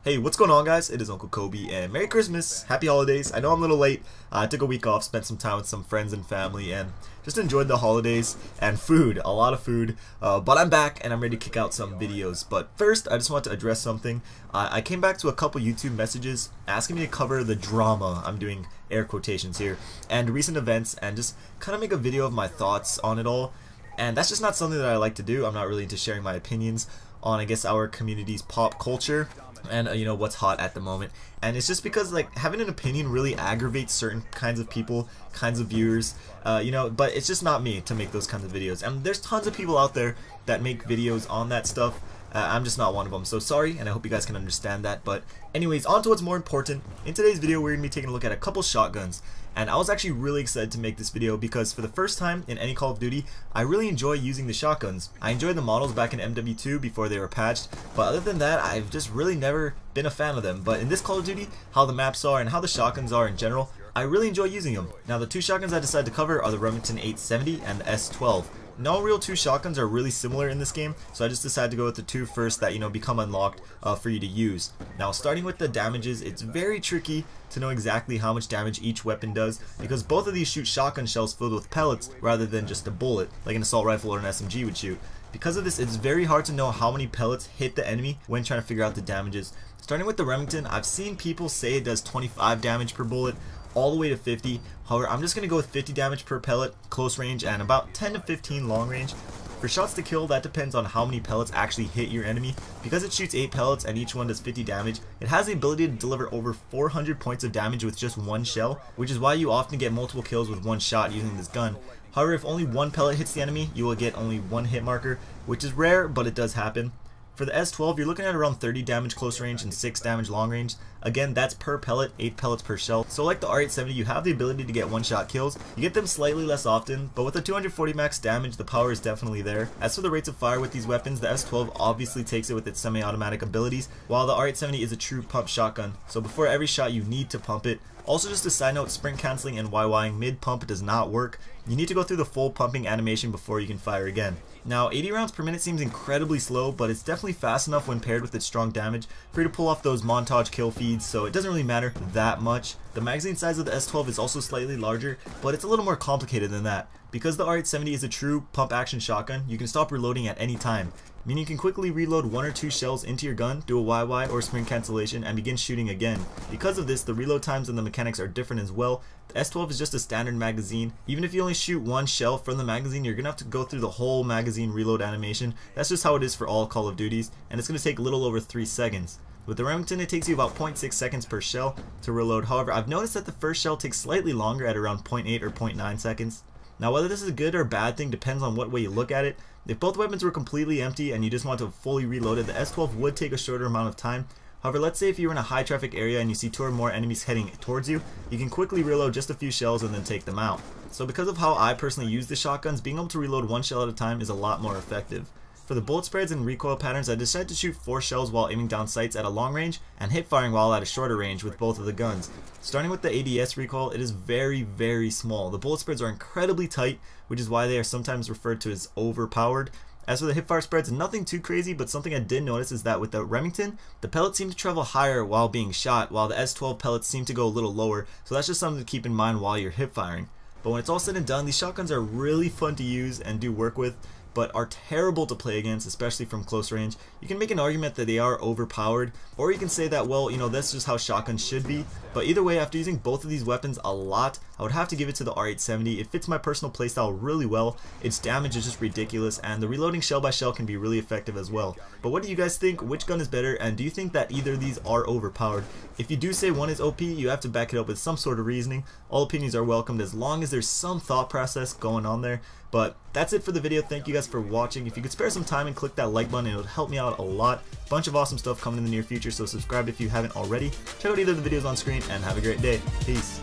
Hey, what's going on, guys? It is Uncle Kobe, and Merry Christmas, Happy Holidays. I know I'm a little late. I took a week off, spent some time with some friends and family, and just enjoyed the holidays and food, a lot of food. But I'm back, and I'm ready to kick out some videos. But first, I just want to address something. I came back to a couple YouTube messages asking me to cover the drama, I'm doing air quotations here, and recent events, and just kind of make a video of my thoughts on it all. And that's just not something that I like to do. I'm not really into sharing my opinions on, I guess, our community's pop culture and you know, what's hot at the moment. And it's just because, like, having an opinion really aggravates certain kinds of people, kinds of viewers, you know, but it's just not me to make those kinds of videos. And there's tons of people out there that make videos on that stuff. I'm just not one of them, so sorry, and I hope you guys can understand that. But anyways, on to what's more important. In today's video, we're going to be taking a look at a couple shotguns. And I was actually really excited to make this video because for the first time in any Call of Duty, I really enjoy using the shotguns. I enjoyed the models back in MW2 before they were patched, but other than that, I've just really never been a fan of them. But in this Call of Duty, how the maps are and how the shotguns are in general, I really enjoy using them. Now, the two shotguns I decided to cover are the R870 and the S12. No real two shotguns are really similar in this game, so I just decided to go with the two first that, you know, become unlocked for you to use. Now, starting with the damages, it's very tricky to know exactly how much damage each weapon does because both of these shoot shotgun shells filled with pellets rather than just a bullet like an assault rifle or an SMG would shoot. Because of this, it's very hard to know how many pellets hit the enemy when trying to figure out the damages. Starting with the Remington, I've seen people say it does 25 damage per bullet, all the way to 50. However, I'm just going to go with 50 damage per pellet, close range, and about 10 to 15 long range. For shots to kill, that depends on how many pellets actually hit your enemy. Because it shoots 8 pellets and each one does 50 damage, it has the ability to deliver over 400 points of damage with just one shell, which is why you often get multiple kills with one shot using this gun. However, if only one pellet hits the enemy, you will get only one hit marker, which is rare, but it does happen. For the S12, you're looking at around 30 damage close range and 6 damage long range. Again, that's per pellet, 8 pellets per shell. So like the R870, you have the ability to get one-shot kills. You get them slightly less often, but with the 240 max damage, the power is definitely there. As for the rates of fire with these weapons, the S12 obviously takes it with its semi-automatic abilities, while the R870 is a true pump shotgun. So before every shot, you need to pump it. Also, just a side note, sprint canceling and YYing mid-pump does not work. You need to go through the full pumping animation before you can fire again. Now, 80 rounds per minute seems incredibly slow, but it's definitely fast enough when paired with its strong damage for you to pull off those montage kill feeds, so it doesn't really matter that much. The magazine size of the S12 is also slightly larger, but it's a little more complicated than that. Because the R870 is a true pump action shotgun, you can stop reloading at any time, meaning you can quickly reload 1 or 2 shells into your gun, do a YY or sprint cancellation, and begin shooting again. Because of this, the reload times and the mechanics are different as well. The S12 is just a standard magazine. Even if you only shoot 1 shell from the magazine, you're gonna have to go through the whole magazine reload animation. That's just how it is for all Call of Duties, and it's gonna take a little over 3 seconds. With the Remington, it takes you about 0.6 seconds per shell to reload. However, I've noticed that the first shell takes slightly longer at around 0.8 or 0.9 seconds. Now, whether this is a good or bad thing depends on what way you look at it. If both weapons were completely empty and you just want to fully reload it, the S12 would take a shorter amount of time. However, let's say if you're in a high traffic area and you see 2 or more enemies heading towards you, you can quickly reload just a few shells and then take them out. So because of how I personally use the shotguns, being able to reload 1 shell at a time is a lot more effective. For the bullet spreads and recoil patterns, I decided to shoot 4 shells while aiming down sights at a long range and hip firing while at a shorter range with both of the guns. Starting with the ADS recoil, it is very, very small. The bullet spreads are incredibly tight, which is why they are sometimes referred to as overpowered. As for the hipfire spreads, nothing too crazy, but something I did notice is that with the Remington, the pellets seem to travel higher while being shot, while the S12 pellets seem to go a little lower, so that's just something to keep in mind while you're hip firing. But when it's all said and done, these shotguns are really fun to use and do work with, but are terrible to play against, especially from close range. You can make an argument that they are overpowered, or you can say that, well, you know, that's just how shotguns should be. But either way, after using both of these weapons a lot, I would have to give it to the R870. It fits my personal playstyle really well, its damage is just ridiculous, and the reloading shell by shell can be really effective as well. But what do you guys think? Which gun is better, and do you think that either of these are overpowered? If you do say one is OP, you have to back it up with some sort of reasoning. All opinions are welcomed as long as there's some thought process going on there. But that's it for the video. Thank you guys for watching. If you could spare some time and click that like button, it would help me out a lot. Bunch of awesome stuff coming in the near future, so subscribe if you haven't already. Check out either of the videos on screen and have a great day. Peace.